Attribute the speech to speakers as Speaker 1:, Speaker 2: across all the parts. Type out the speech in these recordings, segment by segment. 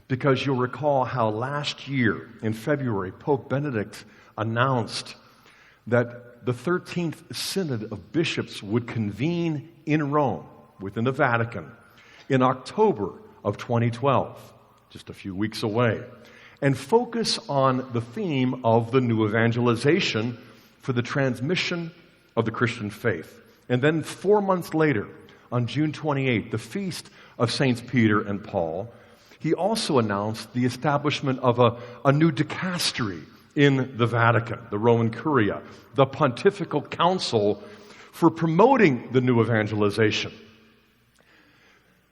Speaker 1: because you'll recall how last year, in February, Pope Benedict announced that the 13th Synod of Bishops would convene in Rome, within the Vatican, in October of 2012, just a few weeks away, and focus on the theme of the new evangelization for the transmission of the Christian faith. And then 4 months later, on June 28th, the feast of Saints Peter and Paul, he also announced the establishment of a new dicastery in the Vatican, the Roman Curia, the Pontifical Council for promoting the new evangelization.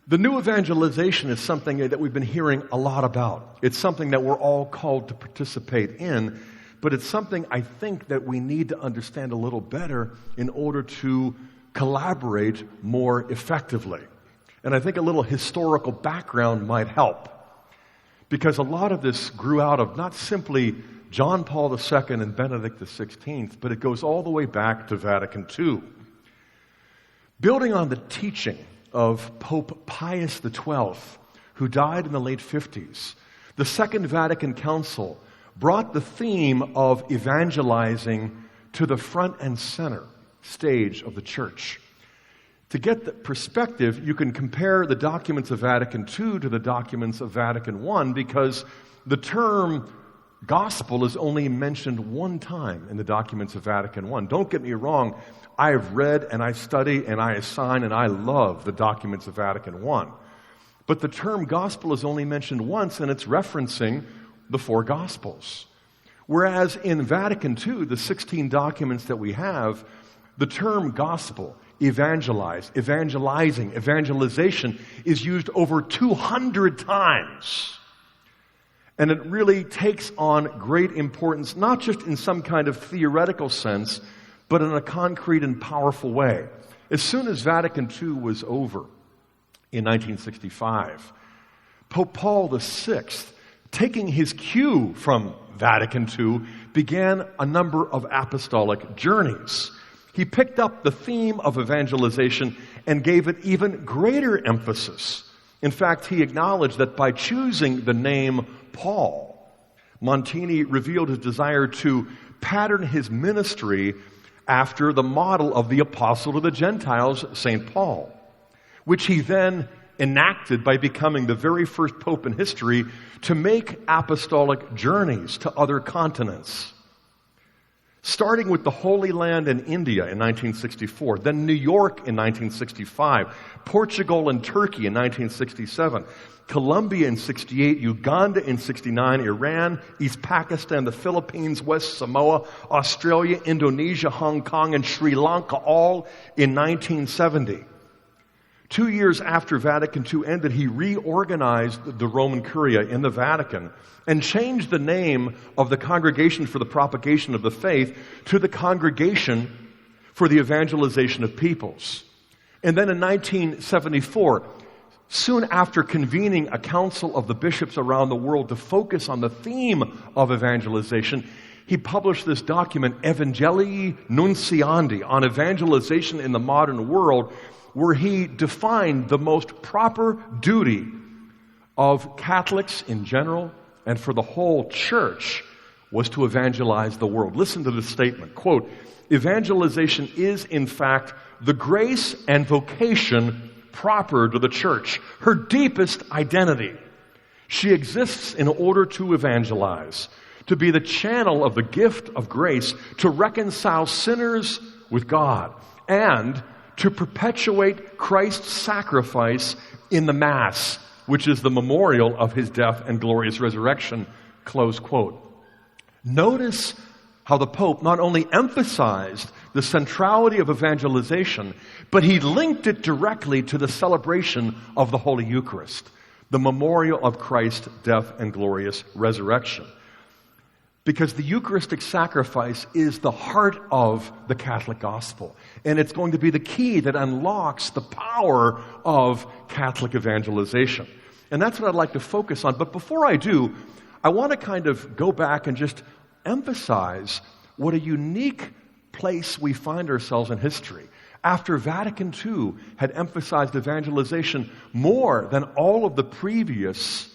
Speaker 1: The new evangelization is something that we've been hearing a lot about. It's something that we're all called to participate in, but it's something I think that we need to understand a little better in order to collaborate more effectively. And I think a little historical background might help, because a lot of this grew out of not simply John Paul II and Benedict XVI, but it goes all the way back to Vatican II. Building on the teaching of Pope Pius XII, who died in the late 50s, the Second Vatican Council brought the theme of evangelizing to the front and center stage of the church. To get the perspective, you can compare the documents of Vatican II to the documents of Vatican I, because the term gospel is only mentioned one time in the documents of Vatican I. Don't get me wrong, I have read and I study and I assign and I love the documents of Vatican I. But the term gospel is only mentioned once, and it's referencing the four gospels. Whereas in Vatican II, the 16 documents that we have, the term gospel, evangelize, evangelizing, evangelization is used over 200 times. And it really takes on great importance, not just in some kind of theoretical sense, but in a concrete and powerful way. As soon as Vatican II was over in 1965, Pope Paul VI, taking his cue from Vatican II, began a number of apostolic journeys. He picked up the theme of evangelization and gave it even greater emphasis. In fact, he acknowledged that by choosing the name Paul, Montini revealed his desire to pattern his ministry after the model of the apostle to the Gentiles, St. Paul, which he then enacted by becoming the very first pope in history to make apostolic journeys to other continents. Starting with the Holy Land in India in 1964, then New York in 1965, Portugal and Turkey in 1967, Colombia in 68, Uganda in 69, Iran, East Pakistan, the Philippines, West Samoa, Australia, Indonesia, Hong Kong, and Sri Lanka, all in 1970. 2 years after Vatican II ended, he reorganized the Roman Curia in the Vatican and changed the name of the Congregation for the Propagation of the Faith to the Congregation for the Evangelization of Peoples. And then in 1974, soon after convening a council of the bishops around the world to focus on the theme of evangelization, he published this document, Evangelii Nunciandi, on evangelization in the modern world, where he defined the most proper duty of Catholics in general and for the whole church was to evangelize the world. Listen to this statement, quote, "Evangelization is in fact the grace and vocation proper to the church, her deepest identity. She exists in order to evangelize, to be the channel of the gift of grace, to reconcile sinners with God, and to perpetuate Christ's sacrifice in the Mass, which is the memorial of his death and glorious resurrection," close quote. Notice how the Pope not only emphasized the centrality of evangelization, but he linked it directly to the celebration of the Holy Eucharist, the memorial of Christ's death and glorious resurrection. Because the Eucharistic sacrifice is the heart of the Catholic gospel. And it's going to be the key that unlocks the power of Catholic evangelization. And that's what I'd like to focus on. But before I do, I want to kind of go back and just emphasize what a unique place we find ourselves in history. After Vatican II had emphasized evangelization more than all of the previous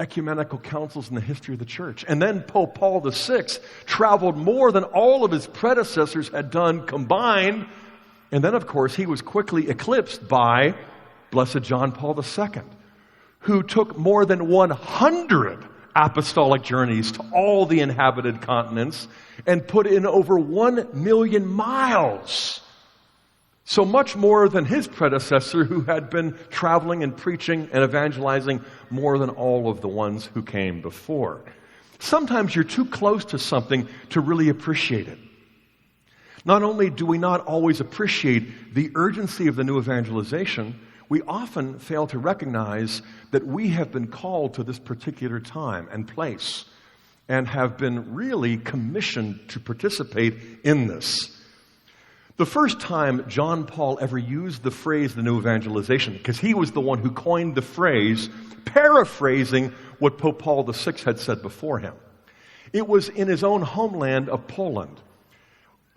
Speaker 1: ecumenical councils in the history of the church. And then Pope Paul VI traveled more than all of his predecessors had done combined. And then, of course, he was quickly eclipsed by Blessed John Paul II, who took more than 100 apostolic journeys to all the inhabited continents and put in over 1 million miles. So much more than his predecessor, who had been traveling and preaching and evangelizing more than all of the ones who came before. Sometimes you're too close to something to really appreciate it. Not only do we not always appreciate the urgency of the new evangelization, we often fail to recognize that we have been called to this particular time and place and have been really commissioned to participate in this. The first time John Paul ever used the phrase the new evangelization, because he was the one who coined the phrase, paraphrasing what Pope Paul VI had said before him. It was in his own homeland of Poland.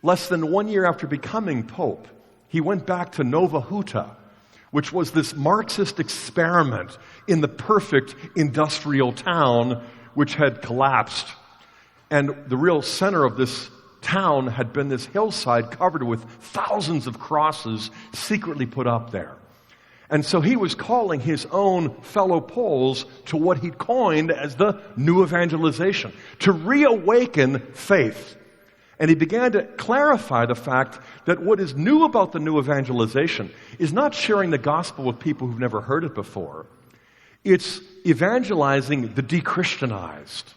Speaker 1: Less than 1 year after becoming Pope, he went back to Nowa Huta, which was this Marxist experiment in the perfect industrial town which had collapsed. And the real center of this town had been this hillside covered with thousands of crosses secretly put up there. And so he was calling his own fellow Poles to what he coined as the new evangelization, to reawaken faith. And he began to clarify the fact that what is new about the new evangelization is not sharing the gospel with people who've never heard it before. It's evangelizing the de-Christianized.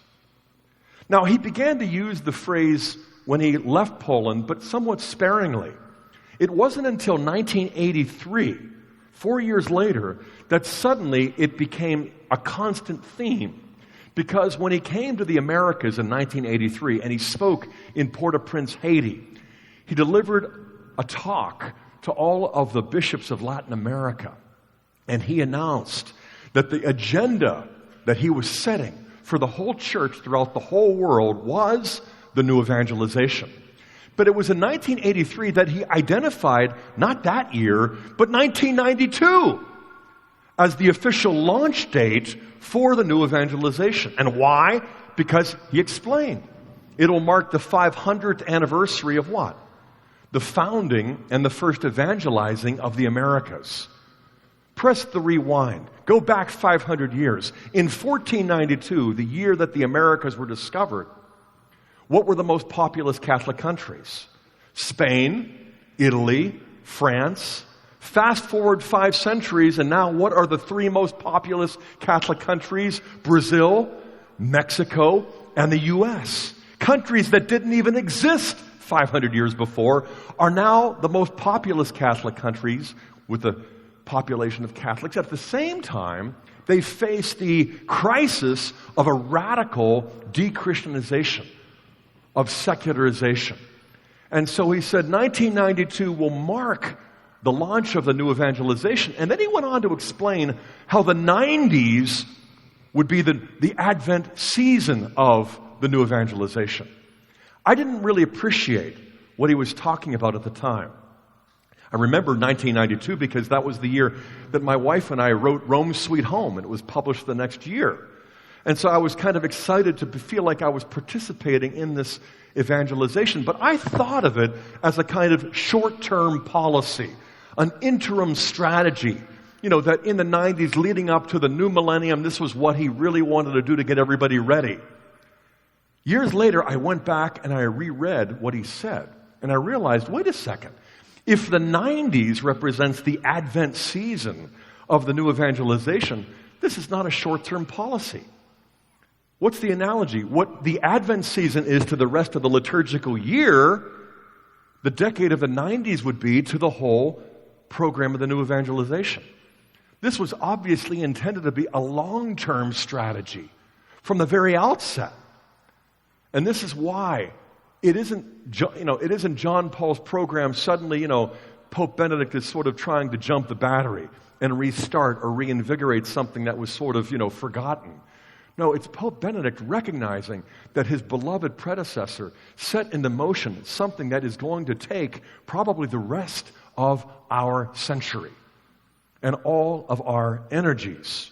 Speaker 1: Now, he began to use the phrase when he left Poland, but somewhat sparingly. It wasn't until 1983, 4 years later, that suddenly it became a constant theme. Because when he came to the Americas in 1983 and he spoke in Port-au-Prince, Haiti, he delivered a talk to all of the bishops of Latin America. And he announced that the agenda that he was setting for the whole church throughout the whole world was the new evangelization. But it was in 1983 that he identified, not that year, but 1992 as the official launch date for the new evangelization. And why? Because he explained, it'll mark the 500th anniversary of what? The founding and the first evangelizing of the Americas. Press the rewind. Go back 500 years. In 1492, the year that the Americas were discovered, what were the most populous Catholic countries? Spain, Italy, France. Fast forward 5 centuries, and now what are the 3 most populous Catholic countries? Brazil, Mexico, and the U.S. Countries that didn't even exist 500 years before are now the most populous Catholic countries with the population of Catholics. At the same time, they face the crisis of a radical de-Christianization, of secularization. And so he said 1992 will mark the launch of the new evangelization. And then he went on to explain how the 90s would be the Advent season of the new evangelization. I didn't really appreciate what he was talking about at the time. I remember 1992 because that was the year that my wife and I wrote Rome Sweet Home, and it was published the next year. And so I was kind of excited to feel like I was participating in this evangelization. But I thought of it as a kind of short-term policy, an interim strategy. You know, that in the 90s leading up to the new millennium, this was what he really wanted to do to get everybody ready. Years later, I went back and I reread what he said. And I realized, wait a second. If the 90s represents the Advent season of the new evangelization, this is not a short-term policy. What's the analogy? What the Advent season is to the rest of the liturgical year, the decade of the 90s would be to the whole program of the new evangelization. This was obviously intended to be a long-term strategy from the very outset. And this is why it isn't John Paul's program suddenly, Pope Benedict is sort of trying to jump the battery and restart or reinvigorate something that was sort of, forgotten. No, it's Pope Benedict recognizing that his beloved predecessor set into motion something that is going to take probably the rest of our century and all of our energies.